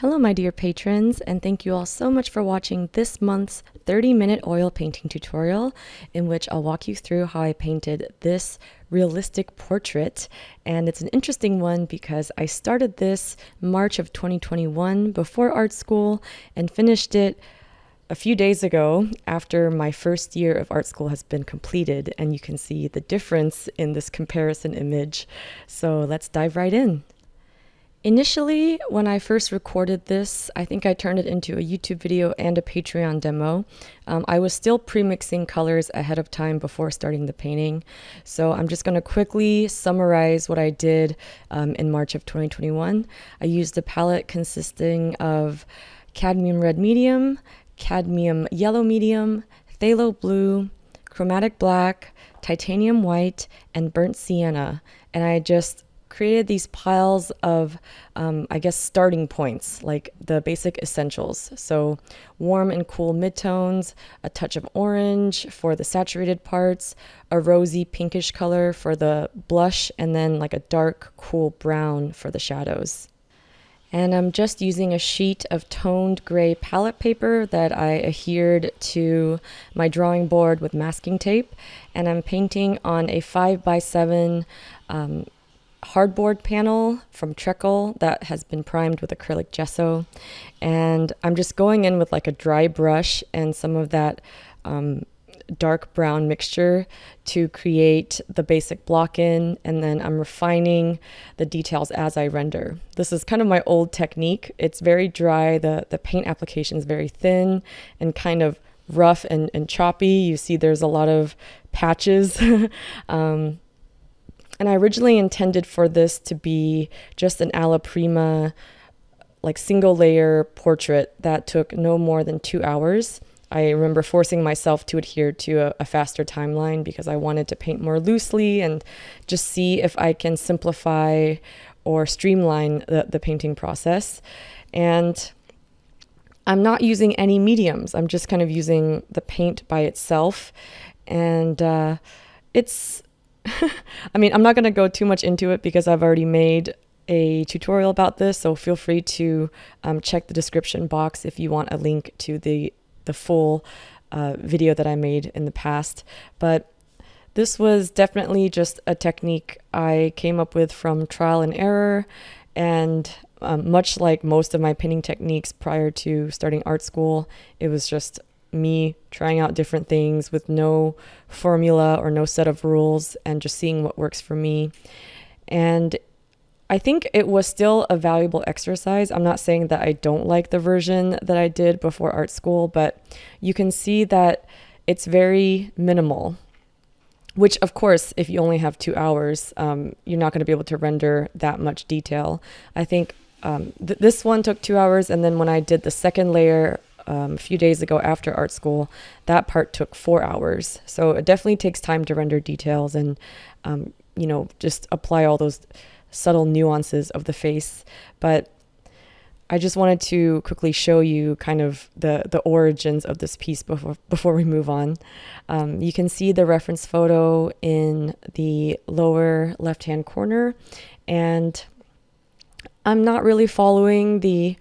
Hello, my dear patrons, and thank you all so much for watching this month's 30-minute oil painting tutorial, in which I'll walk you through how I painted this realistic portrait. And it's an interesting one because I started this March of 2021 before art school and finished it a few days ago after my first year of art school has been completed, and you can see the difference in this comparison image. So let's dive right in. Initially, when I first recorded this, I think I turned it into a YouTube video and a Patreon demo. I was still pre-mixing colors ahead of time before starting the painting. So I'm just going to quickly summarize what I did in March of 2021. I used a palette consisting of cadmium red medium, cadmium yellow medium, phthalo blue, chromatic black, titanium white, and burnt sienna. And I just created these piles of, starting points, like the basic essentials. So warm and cool midtones, a touch of orange for the saturated parts, a rosy pinkish color for the blush, and then like a dark, cool brown for the shadows. And I'm just using a sheet of toned gray palette paper that I adhered to my drawing board with masking tape. And I'm painting on a 5x7 hardboard panel from Treckle that has been primed with acrylic gesso. And I'm just going in with like a dry brush and some of that dark brown mixture to create the basic block in, and then I'm refining the details as I render. This is kind of my old technique. It's very dry. The paint application is very thin and kind of rough and choppy. You see there's a lot of patches. And I originally intended for this to be just an alla prima, like single layer portrait that took no more than 2 hours. I remember forcing myself to adhere to a faster timeline because I wanted to paint more loosely and just see if I can simplify or streamline the painting process. And I'm not using any mediums. I'm just kind of using the paint by itself. And it's I'm not going to go too much into it because I've already made a tutorial about this, so feel free to check the description box if you want a link to the full video that I made in the past. But this was definitely just a technique I came up with from trial and error, and much like most of my painting techniques prior to starting art school, it was just me trying out different things with no formula or no set of rules and just seeing what works for me. And I think it was still a valuable exercise. I'm not saying that I don't like the version that I did before art school, but you can see that it's very minimal, which of course, if you only have 2 hours, you're not going to be able to render that much detail. I think this one took 2 hours, and then when I did the second layer a few days ago after art school, that part took 4 hours. So it definitely takes time to render details and, just apply all those subtle nuances of the face. But I just wanted to quickly show you kind of the origins of this piece before we move on. You can see the reference photo in the lower left-hand corner, and I'm not really following the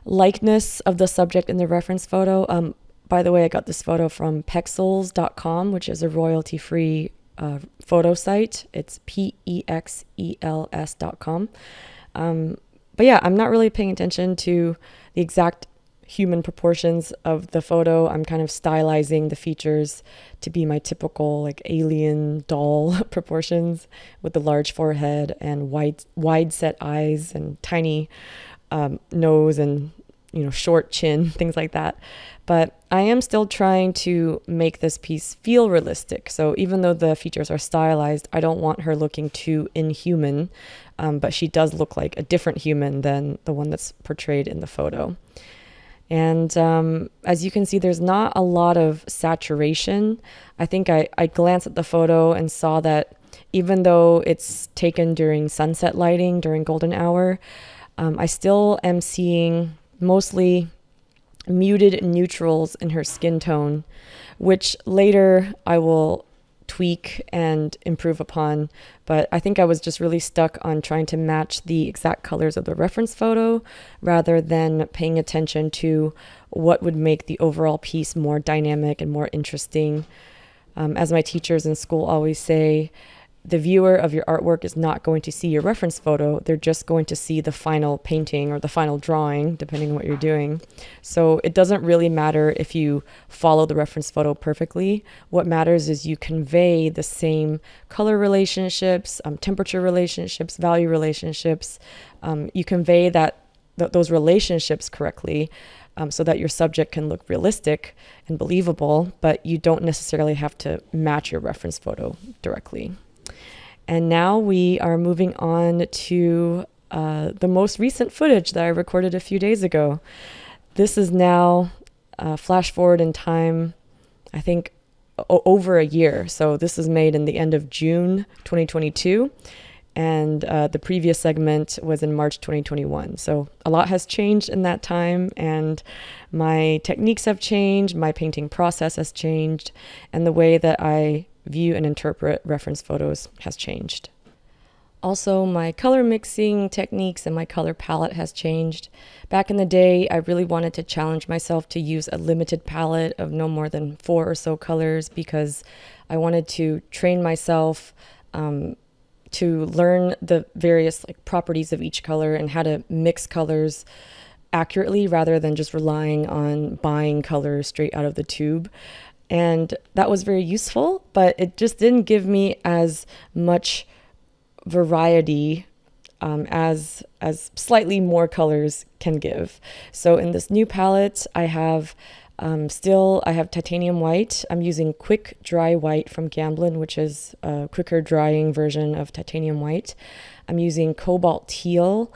likeness of the subject in the reference photo. By the way, I got this photo from Pexels.com, which is a royalty-free photo site. It's PEXELS.com. But yeah, I'm not really paying attention to the exact human proportions of the photo. I'm kind of stylizing the features to be my typical like alien doll proportions, with the large forehead and wide set eyes and tiny nose and short chin, things like that. But I am still trying to make this piece feel realistic. So even though the features are stylized, I don't want her looking too inhuman, but she does look like a different human than the one that's portrayed in the photo. And as you can see, there's not a lot of saturation. I think I glanced at the photo and saw that even though it's taken during sunset lighting, during golden hour, I still am seeing mostly muted neutrals in her skin tone, which later I will tweak and improve upon. But I think I was just really stuck on trying to match the exact colors of the reference photo rather than paying attention to what would make the overall piece more dynamic and more interesting. As my teachers in school always say, the viewer of your artwork is not going to see your reference photo. They're just going to see the final painting or the final drawing, depending on what you're doing. So it doesn't really matter if you follow the reference photo perfectly. What matters is you convey the same color relationships, temperature relationships, value relationships. You convey those relationships correctly, so that your subject can look realistic and believable, but you don't necessarily have to match your reference photo directly. And now we are moving on to the most recent footage that I recorded a few days ago. This is now flash forward in time, I think over a year. So this is made in the end of June 2022. And the previous segment was in March 2021. So a lot has changed in that time, and my techniques have changed, my painting process has changed, and the way that I view and interpret reference photos has changed. Also, my color mixing techniques and my color palette has changed. Back in the day, I really wanted to challenge myself to use a limited palette of no more than 4 or so colors because I wanted to train myself to learn the various properties of each color and how to mix colors accurately rather than just relying on buying colors straight out of the tube. And that was very useful, but it just didn't give me as much variety as slightly more colors can give. So in this new palette, I have titanium white. I'm using Quick Dry White from Gamblin, which is a quicker drying version of titanium white. I'm using cobalt teal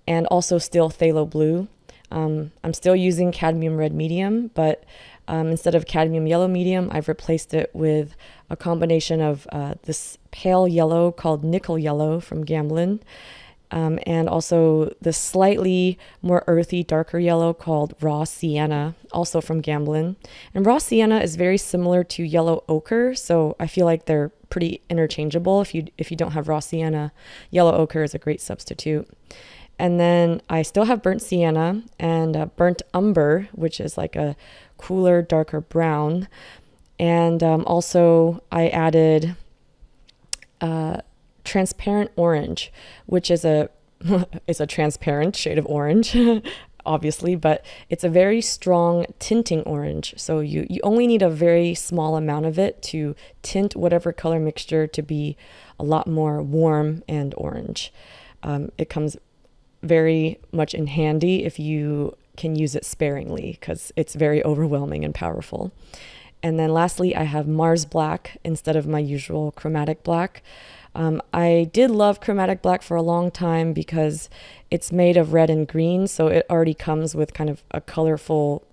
and also still phthalo blue. I'm still using cadmium red medium, but instead of cadmium yellow medium, I've replaced it with a combination of this pale yellow called nickel yellow from Gamblin, and also the slightly more earthy, darker yellow called raw sienna, also from Gamblin. And raw sienna is very similar to yellow ochre, so I feel like they're pretty interchangeable. If you don't have raw sienna, yellow ochre is a great substitute. And then I still have burnt sienna and burnt umber, which is like a cooler, darker brown. And also I added transparent orange, which is a transparent shade of orange, obviously, but it's a very strong tinting orange. So you only need a very small amount of it to tint whatever color mixture to be a lot more warm and orange. It comes very much in handy if you can use it sparingly because it's very overwhelming and powerful. And then lastly, I have Mars Black instead of my usual chromatic black. I did love chromatic black for a long time because it's made of red and green, so it already comes with kind of a colorful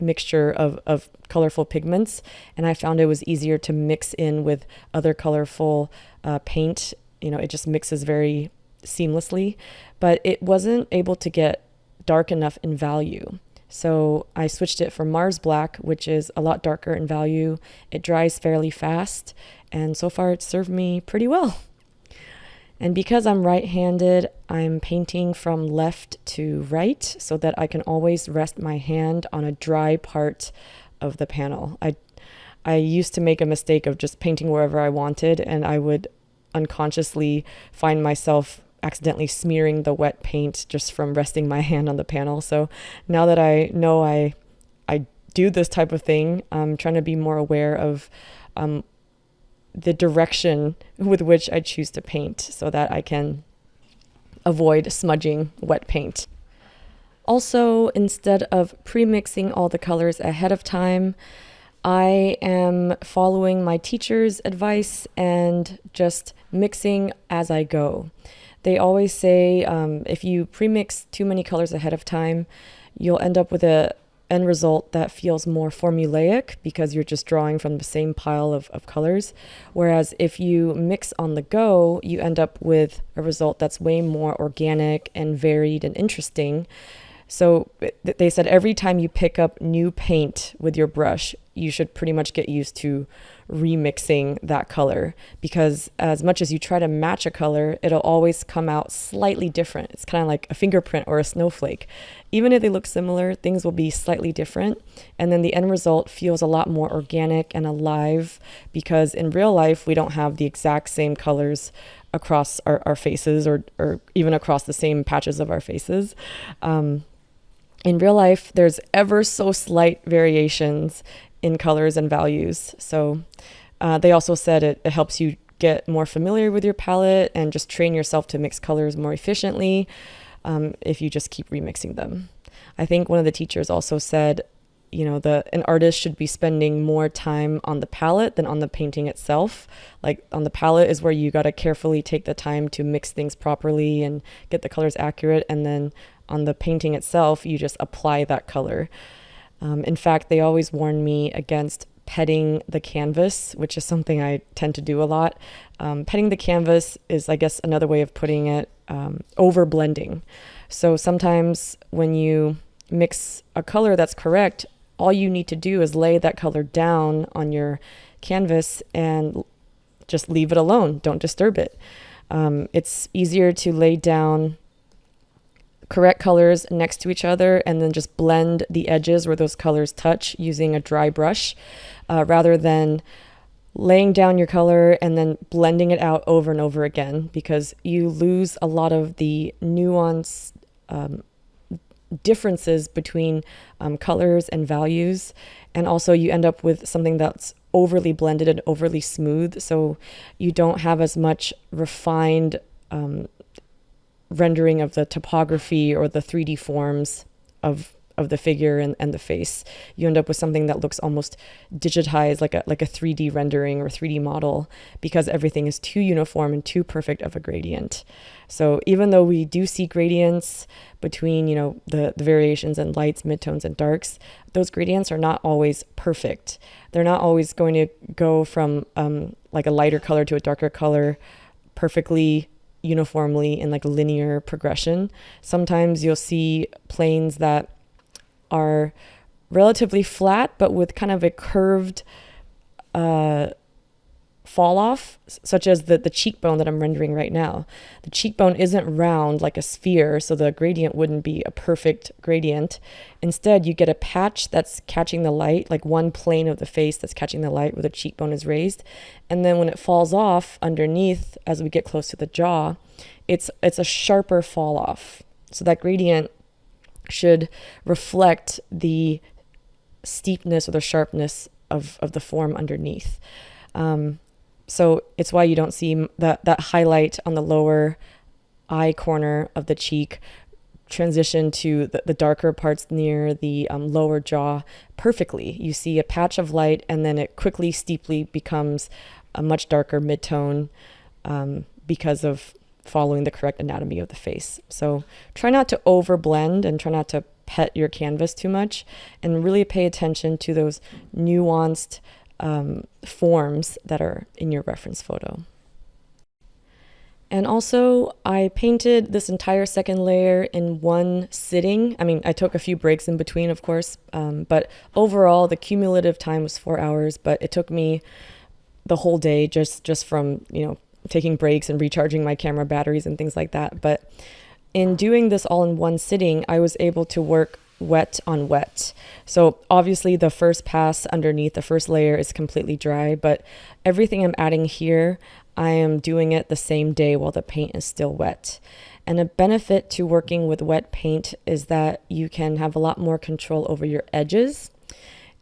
mixture of colorful pigments, and I found it was easier to mix in with other colorful paint. It just mixes very seamlessly, but it wasn't able to get dark enough in value. So I switched it for Mars Black, which is a lot darker in value. It dries fairly fast, and so far it's served me pretty well. And because I'm right-handed, I'm painting from left to right so that I can always rest my hand on a dry part of the panel. I used to make a mistake of just painting wherever I wanted, and I would unconsciously find myself accidentally smearing the wet paint just from resting my hand on the panel. So now that I know I do this type of thing, I'm trying to be more aware of the direction with which I choose to paint so that I can avoid smudging wet paint. Also, instead of pre-mixing all the colors ahead of time, I am following my teacher's advice and just mixing as I go. They always say if you premix too many colors ahead of time, you'll end up with an end result that feels more formulaic because you're just drawing from the same pile of colors. Whereas if you mix on the go, you end up with a result that's way more organic and varied and interesting. So they said every time you pick up new paint with your brush, you should pretty much get used to remixing that color, because as much as you try to match a color, it'll always come out slightly different. It's kind of like a fingerprint or a snowflake. Even if they look similar, things will be slightly different. And then the end result feels a lot more organic and alive, because in real life, we don't have the exact same colors across our faces, or even across the same patches of our faces. In real life, there's ever so slight variations in colors and values. So they also said it helps you get more familiar with your palette and just train yourself to mix colors more efficiently if you just keep remixing them. I think one of the teachers also said, an artist should be spending more time on the palette than on the painting itself. Like on the palette is where you got to carefully take the time to mix things properly and get the colors accurate. And then on the painting itself, you just apply that color. In fact, they always warn me against petting the canvas, which is something I tend to do a lot. Petting the canvas is, I guess, another way of putting it, over blending. So sometimes when you mix a color that's correct, all you need to do is lay that color down on your canvas and just leave it alone. Don't disturb it. It's easier to lay down correct colors next to each other and then just blend the edges where those colors touch using a dry brush, rather than laying down your color and then blending it out over and over again, because you lose a lot of the nuance differences between colors and values. And also you end up with something that's overly blended and overly smooth. So you don't have as much refined rendering of the topography or the 3D forms of the figure and the face. You end up with something that looks almost digitized, like a 3D rendering or 3D model, because everything is too uniform and too perfect of a gradient. So even though we do see gradients between, the variations in lights, midtones, and darks, those gradients are not always perfect. They're not always going to go from like a lighter color to a darker color perfectly uniformly in like linear progression. Sometimes you'll see planes that are relatively flat, but with kind of a curved fall off, such as the cheekbone that I'm rendering right now. The cheekbone isn't round like a sphere, so the gradient wouldn't be a perfect gradient. Instead, you get a patch that's catching the light, like one plane of the face that's catching the light where the cheekbone is raised. And then when it falls off underneath, as we get close to the jaw, it's a sharper fall off. So that gradient should reflect the steepness or the sharpness of the form underneath. So it's why you don't see that highlight on the lower eye corner of the cheek transition to the darker parts near the lower jaw perfectly. You see a patch of light and then it quickly, steeply becomes a much darker midtone because of following the correct anatomy of the face. So try not to overblend and try not to pet your canvas too much, and really pay attention to those nuanced forms that are in your reference photo. And also, I painted this entire second layer in one sitting. I mean, I took a few breaks in between, of course, but overall, the cumulative time was 4 hours, but it took me the whole day just from, taking breaks and recharging my camera batteries and things like that. But in doing this all in one sitting, I was able to work wet on wet. So obviously the first pass underneath the first layer is completely dry, but everything I'm adding here, I am doing it the same day while the paint is still wet. And a benefit to working with wet paint is that you can have a lot more control over your edges.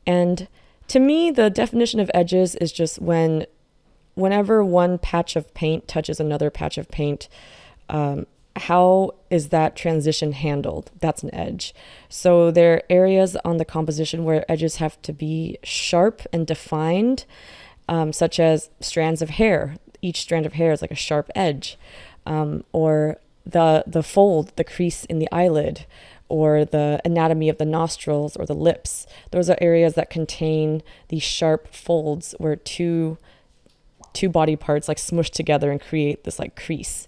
And to me, the definition of edges is just whenever one patch of paint touches another patch of paint, how is that transition handled? That's an edge. So there are areas on the composition where edges have to be sharp and defined, such as strands of hair. Each strand of hair is like a sharp edge, or the fold, the crease in the eyelid, or the anatomy of the nostrils or the lips. Those are areas that contain these sharp folds where two body parts like smush together and create this like crease.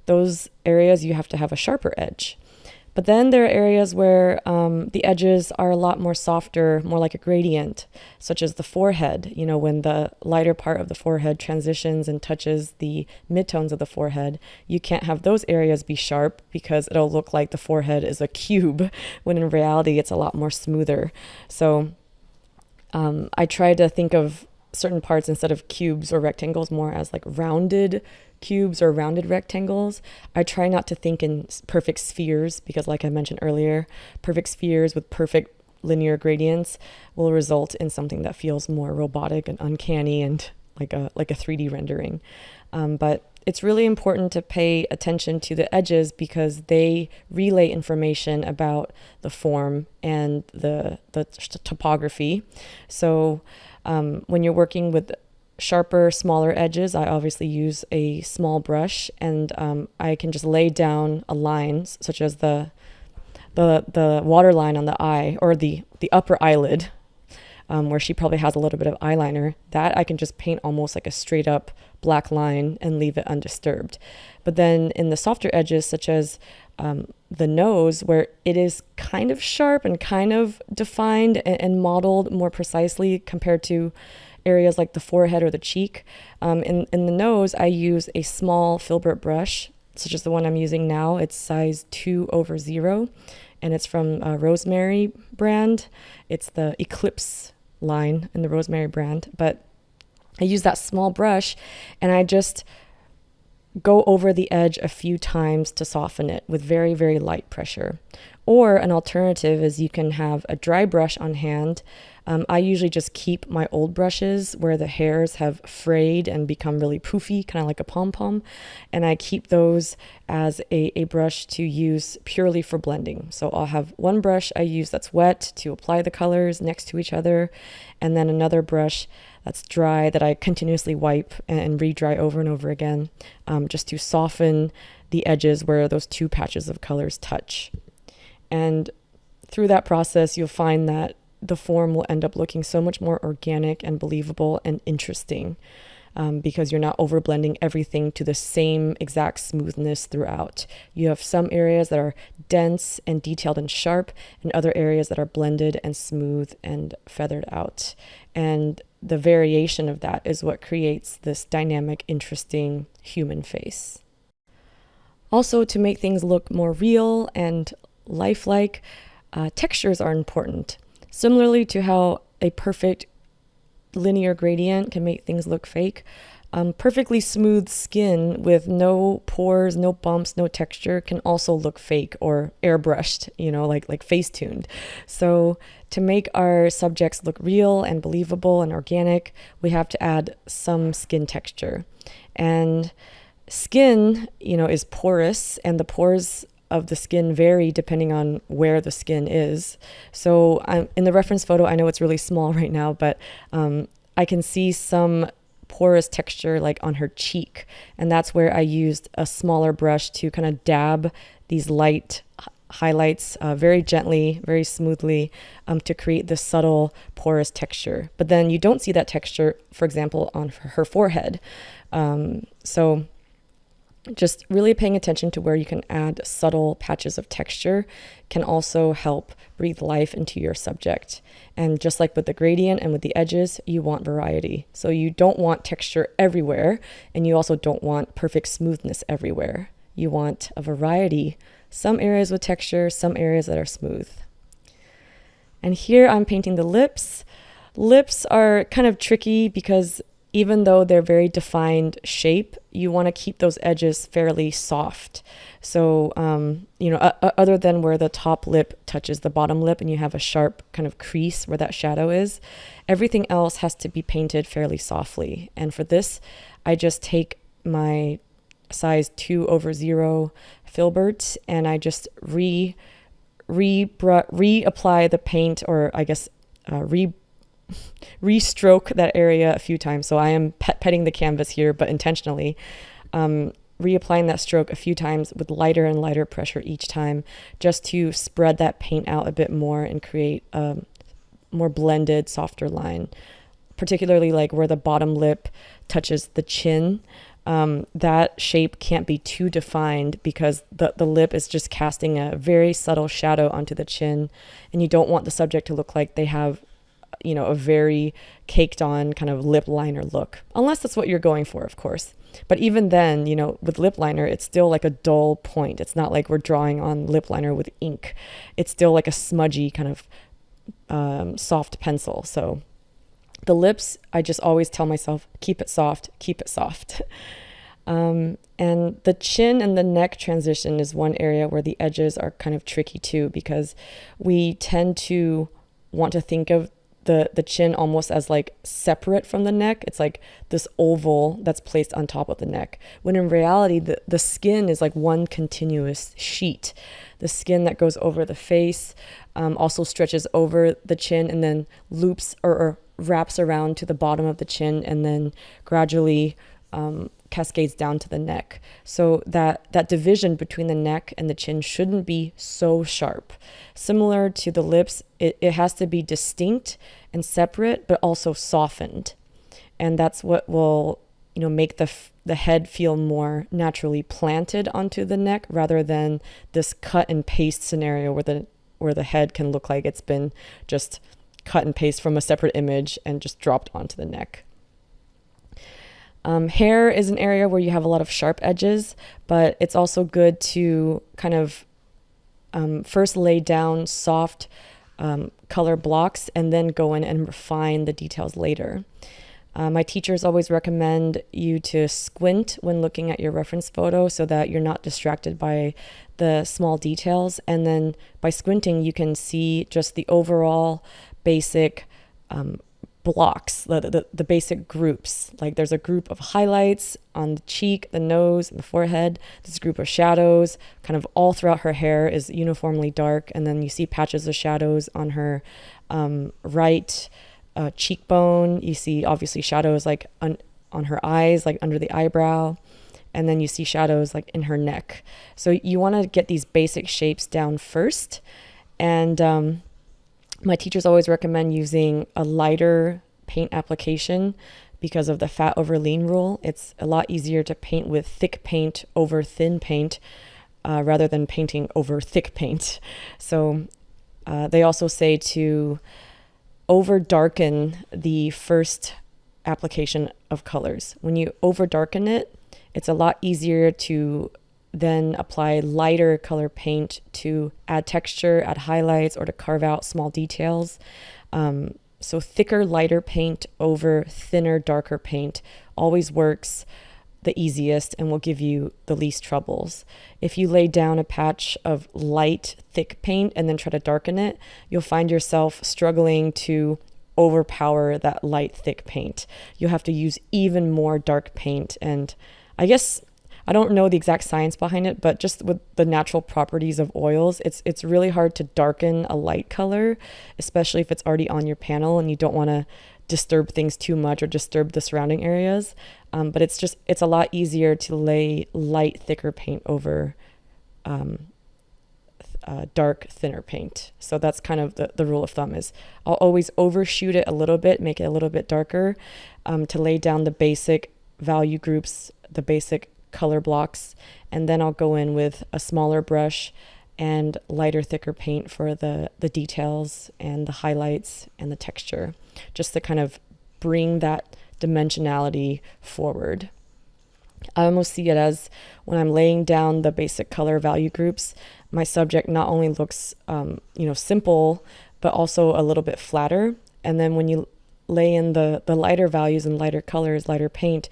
Those areas you have to have a sharper edge. But then there are areas where the edges are a lot more softer, more like a gradient, such as the forehead. You know, when the lighter part of the forehead transitions and touches the midtones of the forehead, you can't have those areas be sharp because it'll look like the forehead is a cube, when in reality it's a lot more smoother. So I try to think of certain parts instead of cubes or rectangles more as like rounded cubes or rounded rectangles. I try not to think in perfect spheres because, like I mentioned earlier, perfect spheres with perfect linear gradients will result in something that feels more robotic and uncanny and like a 3D rendering. But it's really important to pay attention to the edges because they relay information about the form and the topography. So when you're working with sharper, smaller edges, I obviously use a small brush, and I can just lay down a line, such as the water line on the eye, or the upper eyelid, where she probably has a little bit of eyeliner. That I can just paint almost like a straight up black line and leave it undisturbed. But then in the softer edges, such as the nose, where it is kind of sharp and kind of defined and modeled more precisely compared to areas like the forehead or the cheek. In the nose, I use a small filbert brush, such as the one I'm using now. It's size 2/0, and it's from Rosemary brand. It's the Eclipse line in the Rosemary brand. But I use that small brush, and I just go over the edge a few times to soften it with very, very light pressure. Or an alternative is you can have a dry brush on hand. I usually just keep my old brushes where the hairs have frayed and become really poofy, kind of like a pom-pom. And I keep those as a brush to use purely for blending. So I'll have one brush I use that's wet to apply the colors next to each other, and then another brush that's dry that I continuously wipe and re-dry over and over again, just to soften the edges where those two patches of colors touch. And through that process, you'll find that the form will end up looking so much more organic and believable and interesting, because you're not overblending everything to the same exact smoothness throughout. You have some areas that are dense and detailed and sharp, and other areas that are blended and smooth and feathered out. And the variation of that is what creates this dynamic, interesting human face. Also, to make things look more real and lifelike, textures are important. Similarly to how a perfect linear gradient can make things look fake, perfectly smooth skin with no pores, no bumps, no texture can also look fake or airbrushed, like face-tuned. So to make our subjects look real and believable and organic, we have to add some skin texture. And skin, is porous, and the pores of the skin vary depending on where the skin is. So in the reference photo, I know it's really small right now, but I can see some porous texture like on her cheek. And that's where I used a smaller brush to kind of dab these light highlights very gently, very smoothly, to create this subtle porous texture. But then you don't see that texture, for example, on her forehead. So just really paying attention to where you can add subtle patches of texture can also help breathe life into your subject. And just like with the gradient and with the edges, you want variety. So you don't want texture everywhere, and you also don't want perfect smoothness everywhere. You want a variety, some areas with texture, some areas that are smooth. And here I'm painting the lips. Lips are kind of tricky because even though they're very defined shape, you want to keep those edges fairly soft. So, other than where the top lip touches the bottom lip and you have a sharp kind of crease where that shadow is, everything else has to be painted fairly softly. And for this, I just take my size 2/0 filbert and I just reapply the paint, or I guess re-stroke that area a few times. So I am petting the canvas here, but intentionally reapplying that stroke a few times with lighter and lighter pressure each time, just to spread that paint out a bit more and create a more blended, softer line, particularly like where the bottom lip touches the chin. that shape can't be too defined because the lip is just casting a very subtle shadow onto the chin, and you don't want the subject to look like they have, a very caked on kind of lip liner look, unless that's what you're going for, of course. But even then, with lip liner, it's still like a dull point. It's not like we're drawing on lip liner with ink. It's still like a smudgy kind of soft pencil. So the lips, I just always tell myself, keep it soft, keep it soft. And the chin and the neck transition is one area where the edges are kind of tricky too, because we tend to want to think of the chin almost as like separate from the neck. It's like this oval that's placed on top of the neck, when in reality the skin is like one continuous sheet. The skin that goes over the face also stretches over the chin and then loops or wraps around to the bottom of the chin and then gradually cascades down to the neck. So that division between the neck and the chin shouldn't be so sharp. Similar to the lips, it has to be distinct and separate, but also softened. And that's what will, make the head feel more naturally planted onto the neck, rather than this cut and paste scenario where the head can look like it's been just cut and paste from a separate image and just dropped onto the neck. Hair is an area where you have a lot of sharp edges, but it's also good to kind of first lay down soft color blocks and then go in and refine the details later. My teachers always recommend you to squint when looking at your reference photo so that you're not distracted by the small details. And then by squinting, you can see just the overall basic blocks, the basic groups. Like there's a group of highlights on the cheek, the nose, and the forehead. This group of shadows kind of all throughout her hair is uniformly dark. And then you see patches of shadows on her right cheekbone. You see obviously shadows like on her eyes, like under the eyebrow. And then you see shadows like in her neck. So you want to get these basic shapes down first. And my teachers always recommend using a lighter paint application because of the fat over lean rule. It's a lot easier to paint with thick paint over thin paint rather than painting over thick paint. So they also say to over darken the first application of colors. When you over darken it, it's a lot easier to then apply lighter color paint to add texture, add highlights, or to carve out small details. So thicker, lighter paint over thinner, darker paint always works the easiest and will give you the least troubles. If you lay down a patch of light, thick paint and then try to darken it, you'll find yourself struggling to overpower that light, thick paint. You'll have to use even more dark paint. And I guess I don't know the exact science behind it, but just with the natural properties of oils, it's really hard to darken a light color, especially if it's already on your panel and you don't want to disturb things too much or disturb the surrounding areas. But it's a lot easier to lay light, thicker paint over dark, thinner paint. So that's kind of the rule of thumb is I'll always overshoot it a little bit, make it a little bit darker to lay down the basic value groups, the basic color blocks, and then I'll go in with a smaller brush and lighter, thicker paint for the details and the highlights and the texture, just to kind of bring that dimensionality forward. I almost see it as when I'm laying down the basic color value groups, my subject not only looks simple, but also a little bit flatter. And then when you lay in the lighter values and lighter colors, lighter paint,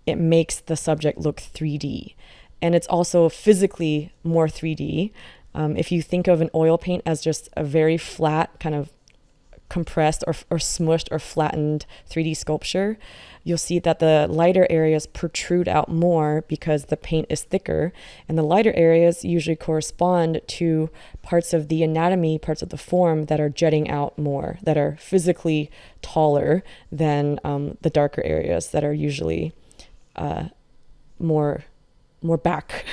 it makes the subject look 3D. And it's also physically more 3D. If you think of an oil paint as just a very flat, kind of compressed or smushed or flattened 3D sculpture, you'll see that the lighter areas protrude out more because the paint is thicker. And the lighter areas usually correspond to parts of the anatomy, parts of the form that are jutting out more, that are physically taller than the darker areas that are usually more back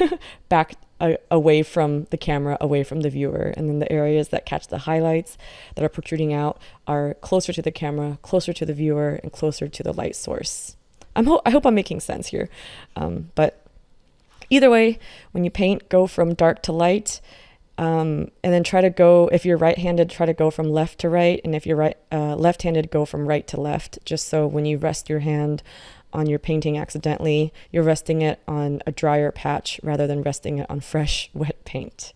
away from the camera, away from the viewer. And then the areas that catch the highlights that are protruding out are closer to the camera, closer to the viewer, and closer to the light source. I hope I'm making sense here. But either way, when you paint, go from dark to light. And then try to go, if you're right-handed, try to go from left to right. And if you're left-handed, go from right to left, just so when you rest your hand on your painting accidentally, you're resting it on a drier patch rather than resting it on fresh, wet paint.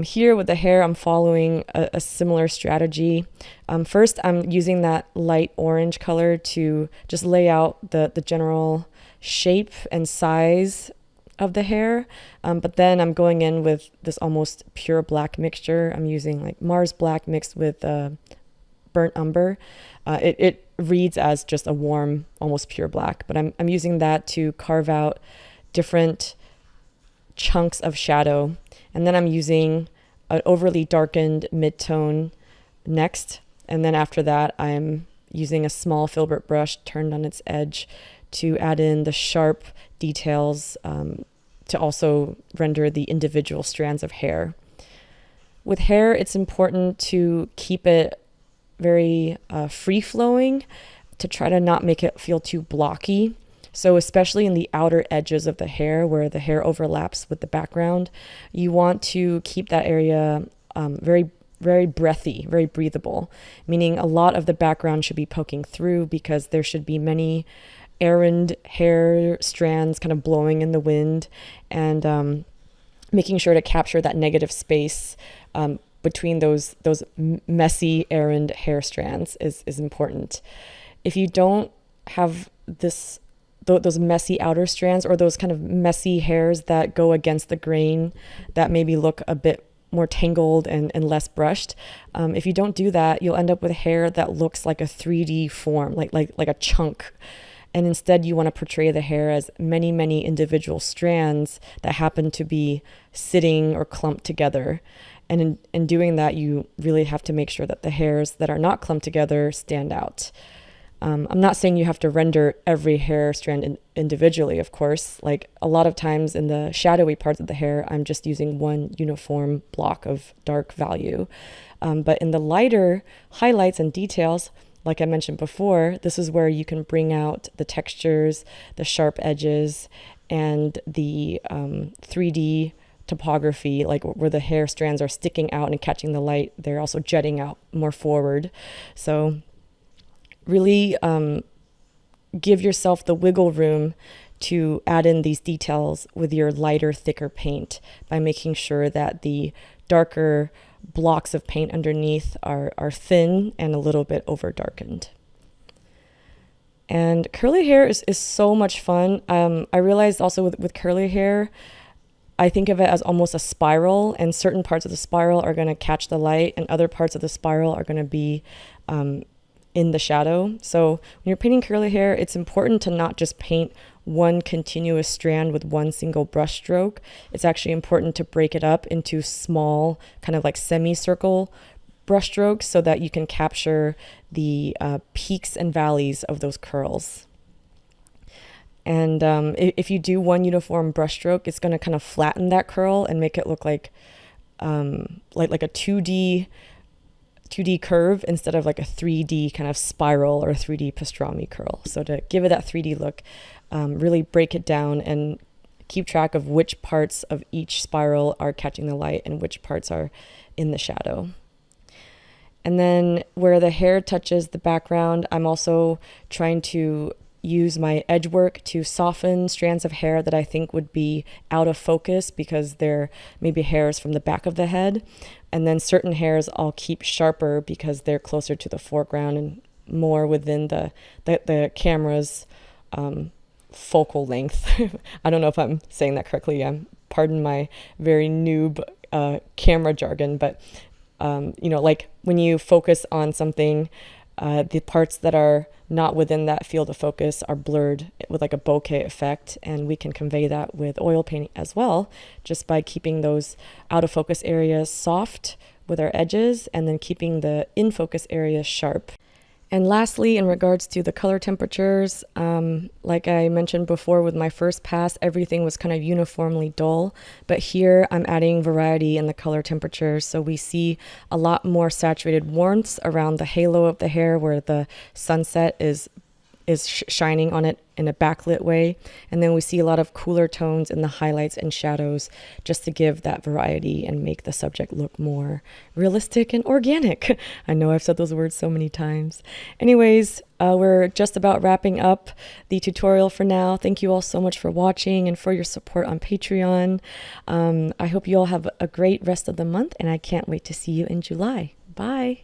Here with the hair, I'm following a similar strategy. First, I'm using that light orange color to just lay out the general shape and size of the hair, but then I'm going in with this almost pure black mixture. I'm using like Mars Black mixed with burnt umber. It reads as just a warm, almost pure black, but I'm using that to carve out different chunks of shadow. And then I'm using an overly darkened mid-tone next. And then after that, I'm using a small filbert brush turned on its edge to add in the sharp details, to also render the individual strands of hair. With hair, it's important to keep it very free-flowing, to try to not make it feel too blocky. So especially in the outer edges of the hair where the hair overlaps with the background, you want to keep that area very, very breathy, very breathable, meaning a lot of the background should be poking through because there should be many errand hair strands kind of blowing in the wind, and making sure to capture that negative space between those messy errand hair strands is important. If you don't have those messy outer strands or those kind of messy hairs that go against the grain that maybe look a bit more tangled and less brushed, if you don't do that, you'll end up with hair that looks like a 3D form, like a chunk. And instead, you want to portray the hair as many, many individual strands that happen to be sitting or clumped together. And in doing that, you really have to make sure that the hairs that are not clumped together stand out. I'm not saying you have to render every hair strand individually, of course. Like a lot of times in the shadowy parts of the hair, I'm just using one uniform block of dark value. But in the lighter highlights and details, like I mentioned before, this is where you can bring out the textures, the sharp edges, and the 3D topography, like where the hair strands are sticking out and catching the light. They're also jetting out more forward. So really give yourself the wiggle room to add in these details with your lighter, thicker paint by making sure that the darker blocks of paint underneath are thin and a little bit over darkened. And curly hair is so much fun. I realized also with curly hair, I think of it as almost a spiral, and certain parts of the spiral are going to catch the light and other parts of the spiral are going to be in the shadow. So when you're painting curly hair, it's important to not just paint one continuous strand with one single brush stroke. It's actually important to break it up into small, kind of like semicircle brush strokes so that you can capture the peaks and valleys of those curls. And if you do one uniform brush stroke, it's going to kind of flatten that curl and make it look like a 2D curve instead of like a 3D kind of spiral or a 3D pastrami curl. So to give it that 3D look, really break it down and keep track of which parts of each spiral are catching the light and which parts are in the shadow. And then where the hair touches the background, I'm also trying to use my edge work to soften strands of hair that I think would be out of focus because they're maybe hairs from the back of the head. And then certain hairs I'll keep sharper because they're closer to the foreground and more within the camera's focal length. I don't know if I'm saying that correctly. Pardon my very noob camera jargon, but like when you focus on something, the parts that are not within that field of focus are blurred with like a bokeh effect, and we can convey that with oil painting as well, just by keeping those out of focus areas soft with our edges and then keeping the in focus areas sharp. And lastly, in regards to the color temperatures, like I mentioned before with my first pass, everything was kind of uniformly dull, but here I'm adding variety in the color temperatures. So we see a lot more saturated warmths around the halo of the hair where the sunset is is shining on it in a backlit way. And then we see a lot of cooler tones in the highlights and shadows just to give that variety and make the subject look more realistic and organic. I know I've said those words so many times. Anyways, we're just about wrapping up the tutorial for now. Thank you all so much for watching and for your support on Patreon. I hope you all have a great rest of the month, and I can't wait to see you in July. Bye.